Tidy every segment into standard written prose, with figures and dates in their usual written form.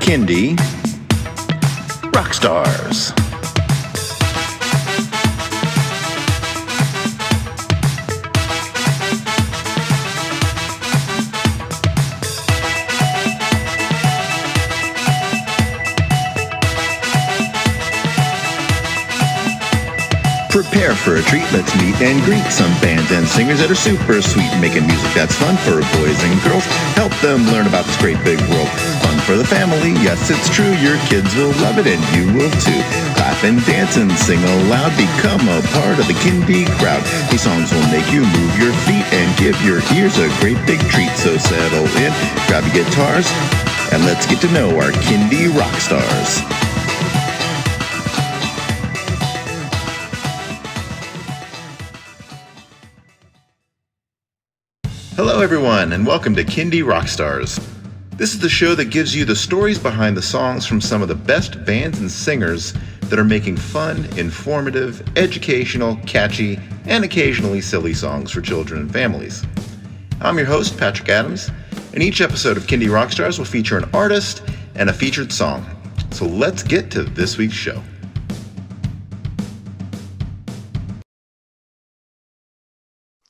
Kindy Rockstars. Prepare for a treat, let's meet and greet some bands and singers that are super sweet, making music that's fun for boys and girls. Help them learn about this great big world. Fun for the family, yes it's true, your kids will love it and you will too. Clap and dance and sing aloud, become a part of the Kindy crowd. These songs will make you move your feet and give your ears a great big treat. So settle in, grab your guitars, and let's get to know our Kindy rock stars. Hello everyone, and welcome to Kindy Rockstars. This is the show that gives you the stories behind the songs from some of the best bands and singers that are making fun, informative, educational, catchy, and occasionally silly songs for children and families. I'm your host, Patrick Adams, and each episode of Kindy Rockstars will feature an artist and a featured song. So let's get to this week's show.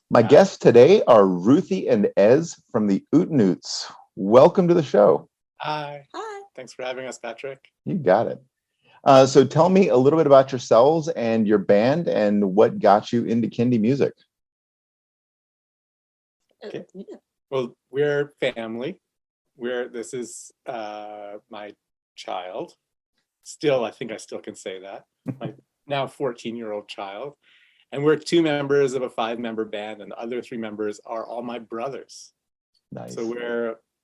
My guests today are Ruthie and Ez from the Oot N Oots. Welcome to the show. Hi. Hi. Thanks for having us, Patrick. You got it. So tell me a little bit about yourselves and your band and what got you into Kindy music. Okay. Well, we're family. This is my child. Still, I think I still can say that. My now 14-year-old child. And we're 2 members of a 5-member band, and the other 3 members are all my brothers. Nice. So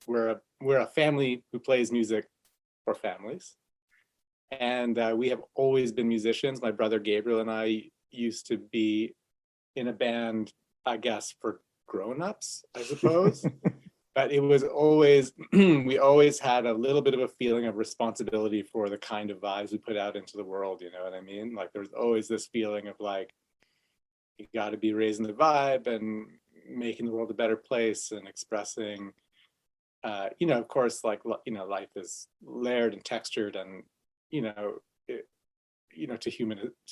we're a family who plays music for families, and we have always been musicians. My brother Gabriel and I used to be in a band, I guess, for grown-ups, I suppose. But it was always we always had a little bit of a feeling of responsibility for the kind of vibes we put out into the world. You know what I mean? Like there's always this feeling of like, you got to be raising the vibe and making the world a better place and expressing, of course, like, life is layered and textured and, to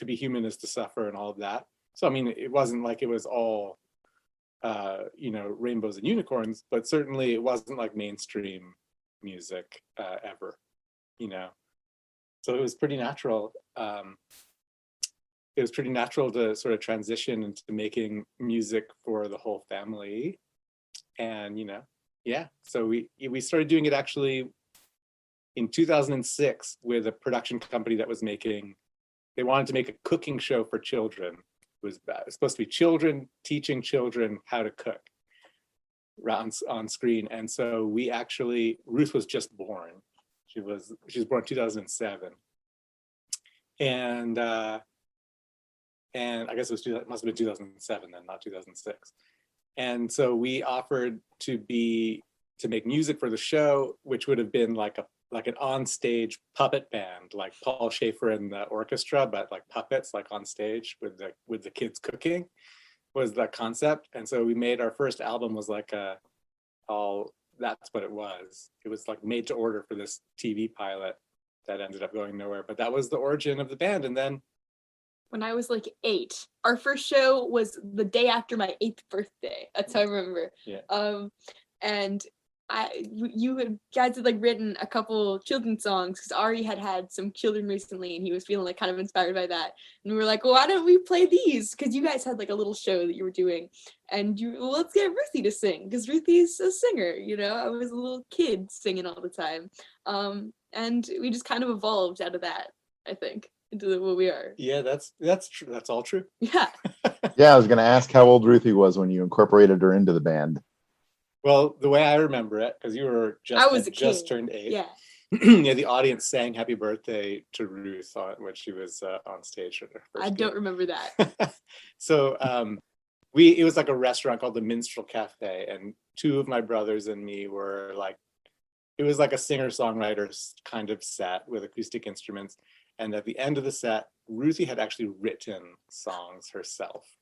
be human is to suffer and all of that. So, I mean, it wasn't like it was all, rainbows and unicorns, but certainly it wasn't like mainstream music ever, So it was pretty natural. It was pretty natural to sort of transition into making music for the whole family. And, so we started doing it actually in 2006 with a production company that was they wanted to make a cooking show for children. It was supposed to be children teaching children how to cook on screen. And so Ruth was just born. She was born in 2007. And I guess it must have been 2007 then, not 2006. And so we offered to make music for the show, which would have been like an on-stage puppet band, like Paul Schaefer and the orchestra, but like puppets, like on stage with the kids cooking, was the concept. And so we made our first album was like that's what it was. It was like made to order for this TV pilot that ended up going nowhere. But that was the origin of the band. And then when I was like 8, our first show was the day after my 8th birthday. That's how I remember. Yeah. And you guys had like written a couple children's songs because Ari had some children recently, and he was feeling like kind of inspired by that. And we were like, well, why don't we play these? Because you guys had like a little show that you were doing, and let's get Ruthie to sing because Ruthie's a singer. I was a little kid singing all the time, and we just kind of evolved out of that, I think, into what we are. Yeah, that's true. That's all true. Yeah. Yeah, I was going to ask how old Ruthie was when you incorporated her into the band. Well, the way I remember it, because you were just turned 8. Yeah. Yeah, the audience sang "Happy Birthday" to Ruth when she was on stage at her first. I don't remember that. So it was like a restaurant called the Minstrel Cafe, and 2 of my brothers and me were like, it was like a singer-songwriter kind of set with acoustic instruments. And at the end of the set, Ruthie had actually written songs herself.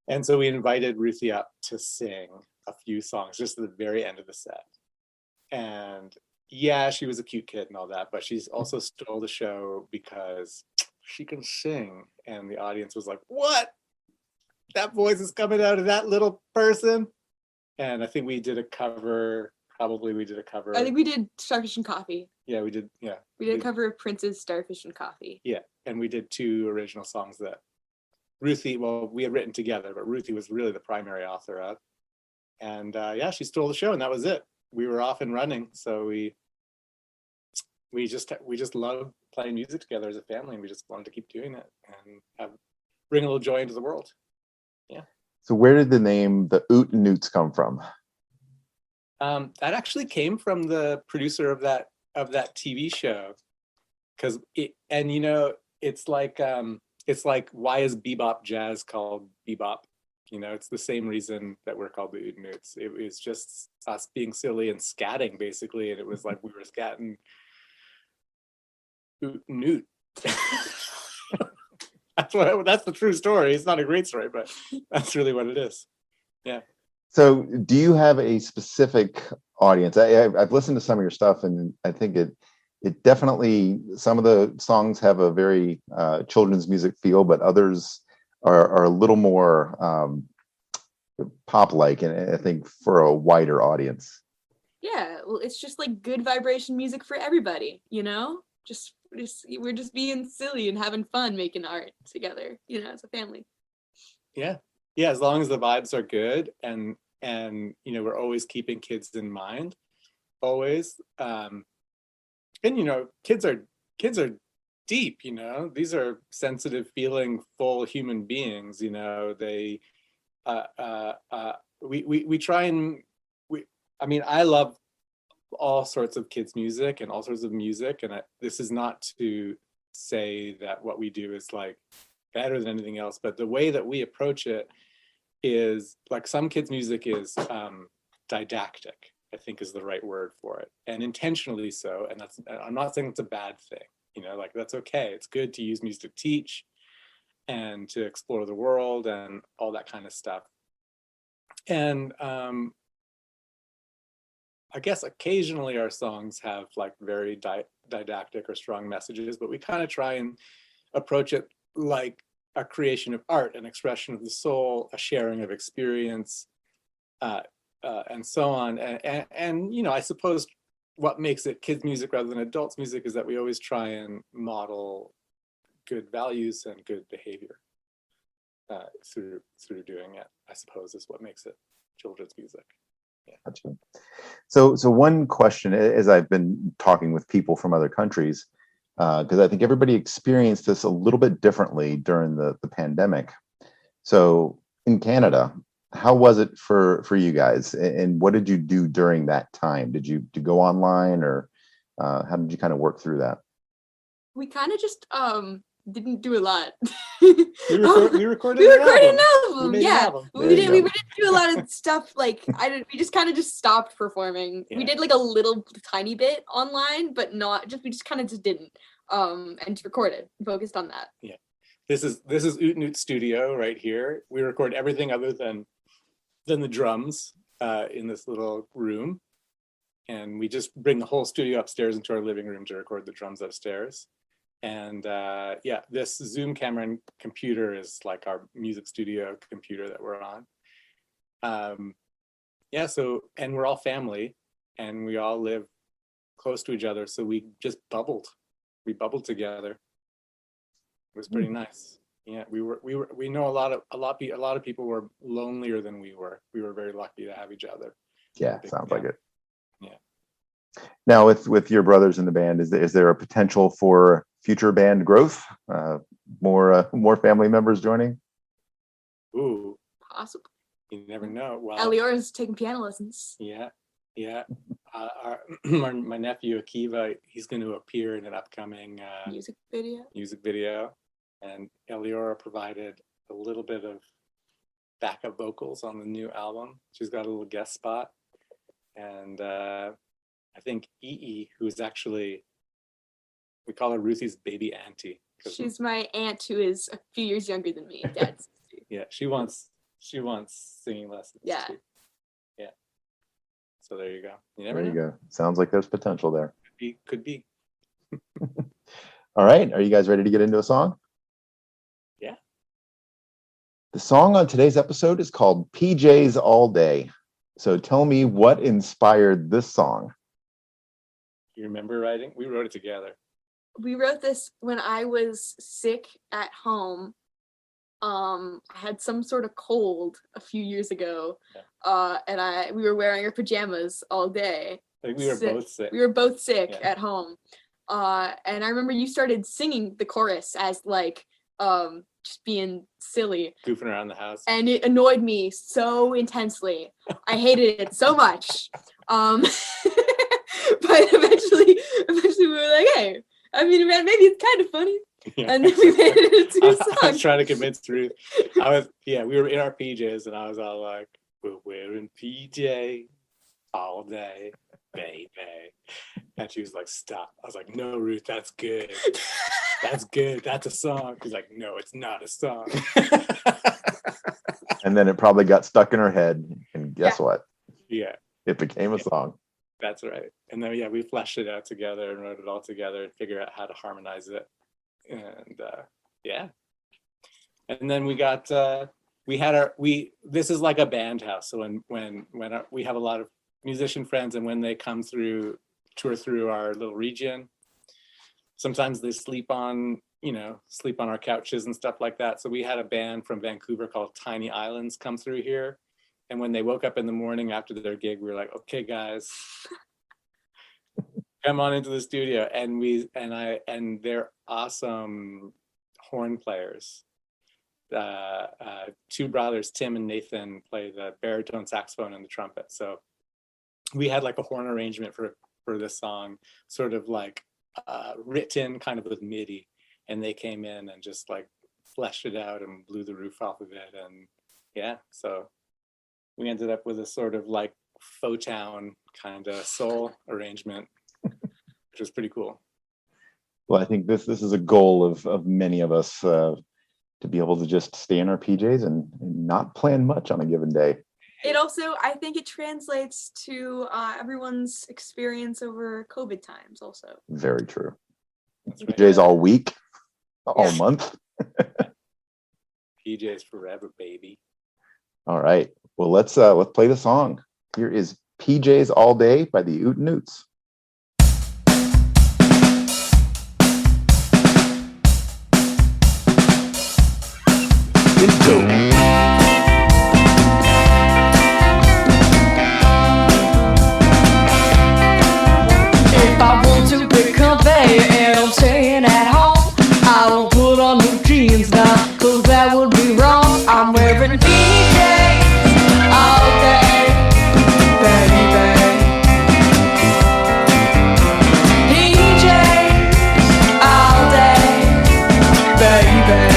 And so we invited Ruthie up to sing a few songs just at the very end of the set. And yeah, she was a cute kid and all that, but she's also stole the show because she can sing, and the audience was like, "What? That voice is coming out of that little person." And I think we did a cover. Probably we did a cover. I think we did Starfish and Coffee. Yeah, we did. Yeah, We did a cover of Prince's Starfish and Coffee. yeah, and we did 2 original songs that Ruthie. Well, we had written together, but Ruthie was really the primary author of. And yeah, she stole the show, and that was it. We were off and running, so we just love playing music together as a family, and we just wanted to keep doing it and bring a little joy into the world. Yeah. So where did the name the Oot N Oots come from? That actually came from the producer of that TV show, because it's like why is bebop jazz called bebop? It's the same reason that we're called the Oot N Oots. It was just us being silly and scatting, basically, and it was like we were scatting Oot N Oot. That's the true story. It's not a great story, but that's really what it is. Yeah. So do you have a specific audience? I've listened to some of your stuff, and I think it definitely, some of the songs have a very children's music feel, but others are a little more pop-like, and I think for a wider audience. Yeah, well, it's just like good vibration music for everybody, Just we're just being silly and having fun making art together, as a family. Yeah, as long as the vibes are good, and we're always keeping kids in mind, always. And kids are deep. These are sensitive, feeling, full human beings. They we try and I love all sorts of kids music and all sorts of music, and this is not to say that what we do is like better than anything else, but the way that we approach it is like some kids music is didactic, I think is the right word for it, and intentionally so. And I'm not saying it's a bad thing, like that's okay. It's good to use music to teach and to explore the world and all that kind of stuff. And I guess occasionally our songs have like very didactic or strong messages, but we kind of try and approach it like a creation of art, an expression of the soul, a sharing of experience, and so on. And I suppose what makes it kids music rather than adults music is that we always try and model good values and good behavior through doing it, I suppose, is what makes it children's music. Yeah. Gotcha. So one question, as I've been talking with people from other countries, because I think everybody experienced this a little bit differently during the pandemic. So in Canada, how was it for you guys, and what did you do during that time? Did you go online, or how did you kind of work through that? We kind of just didn't do a lot. We recorded an album. We Yeah, album. we didn't do a lot of stuff. Like we just kind of just stopped performing. Yeah. We did like a little tiny bit online, but we just kind of just didn't. And just recorded, focused on that. Yeah, this is Oot N Oots studio right here. We record everything other than the drums in this little room, and we just bring the whole studio upstairs into our living room to record the drums upstairs. And yeah, this Zoom camera and computer is like our music studio computer that we're on. Yeah, so, and we're all family, and we all live close to each other, so we just bubbled. We bubbled together. It was pretty nice. Yeah, we know a lot of people were lonelier than we were. We were very lucky to have each other. Yeah, sounds like it. Yeah. Now, with your brothers in the band, is there a potential for future band growth? More family members joining? Ooh, Possibly. you never know. Well, Elior's taking piano lessons. Yeah. My nephew Akiva, he's going to appear in an upcoming Music video. And Eliora provided a little bit of backup vocals on the new album. She's got a little guest spot, and I think who's actually, we call her Ruthie's baby auntie. She's my aunt who is a few years younger than me. Dad's sister. Yeah, she wants singing lessons. Yeah. Too. Yeah. So there you go. You never There you know. go. Sounds like there's potential there. Could be. All right. Are you guys ready to get into a song? Yeah. The song on today's episode is called PJs All Day. So tell me what inspired this song. You remember writing? We wrote it together. We wrote this when I was sick at home. I had some sort of cold a few years ago, and we were wearing our pajamas all day. I think we were both sick. We were both sick at home, and I remember you started singing the chorus as like just being silly, goofing around the house, and it annoyed me so intensely. I hated it so much. But eventually we were like, hey, I mean, maybe it's kind of funny. Yeah. And then we made it into a song. I was trying to convince Ruth. We were in our PJs, and I was all like, we're wearing PJ all day, baby. And she was like, stop. I was like, no, Ruth, that's good. That's good. That's a song. She's like, no, it's not a song. And then it probably got stuck in her head. And guess what? Yeah. It became a song. That's right. And then, we fleshed it out together and wrote it all together and figured out how to harmonize it. And and then we got this is like a band house. So when we have a lot of musician friends, and when they come tour through our little region, sometimes they sleep on our couches and stuff like that. So we had a band from Vancouver called Tiny Islands come through here, and when they woke up in the morning after their gig, we were like, okay guys, come on into the studio. And they're awesome horn players. Two brothers, Tim and Nathan, play the baritone saxophone and the trumpet. So we had like a horn arrangement for this song, sort of like written kind of with MIDI, and they came in and just like fleshed it out and blew the roof off of it. And so we ended up with a sort of like faux town kind of soul arrangement, which was pretty cool. Well, I think this is a goal of many of us, to be able to just stay in our PJs and not plan much on a given day. It also, I think it translates to everyone's experience over COVID times also. Very true. That's right. PJs all week, all month. PJs forever, baby. All right. Well, let's play the song. Here is PJs All Day by the Oot N Oots. If I want to be comfy and I'm staying at home, I don't put on new jeans now, cause that would be wrong. I'm wearing PJs all day, baby. PJs all day, baby.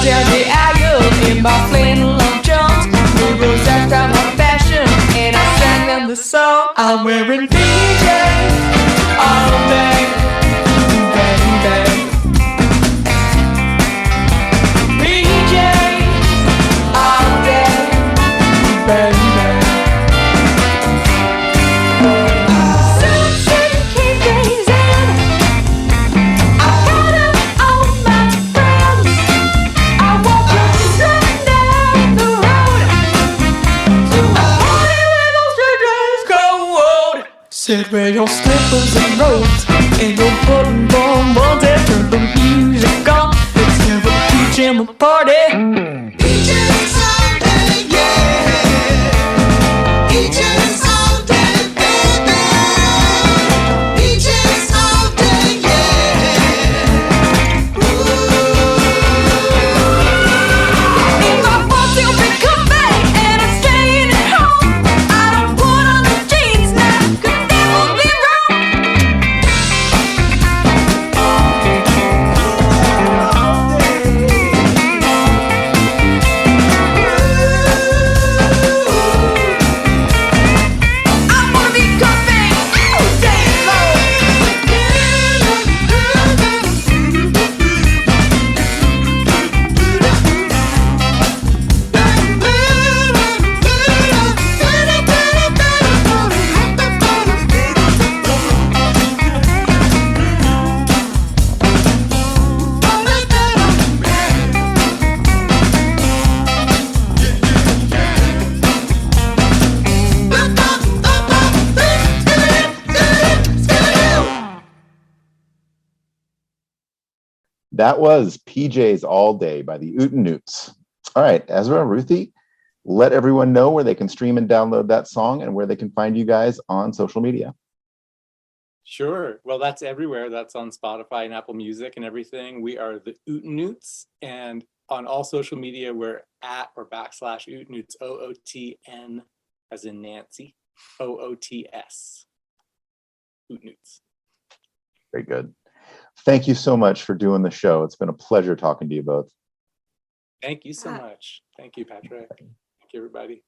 Down the aisle in my flannel long johns, the girls asked out my fashion, and I sang them the song. I'm wearing PJs all day, baby. PJs all day, baby. Sunset came days in, I got up on my friends. I walk up down the road to a party where those strangers go. Said wear your slippers and robes and your button bonbons and turn the music on. Let's have a pajama party. PJs all day, yeah. PJs all day, baby. PJs all day, yeah. If I want to be comfy and I'm staying at home, I don't put on the jeans now, cause that would be wrong. That was PJs All Day by the Oot N Oots. All right, Ezra and Ruthie, let everyone know where they can stream and download that song and where they can find you guys on social media. Sure. Well, that's everywhere. That's on Spotify and Apple Music and everything. We are the Oot N Oots, and on all social media, we're at or backslash Oot N Oots, OOTN as in Nancy, OOTS. Oot N Oots. Very good. Thank you so much for doing the show. It's been a pleasure talking to you both. Thank you so Yeah. much. Thank you, Patrick. Thank you, everybody.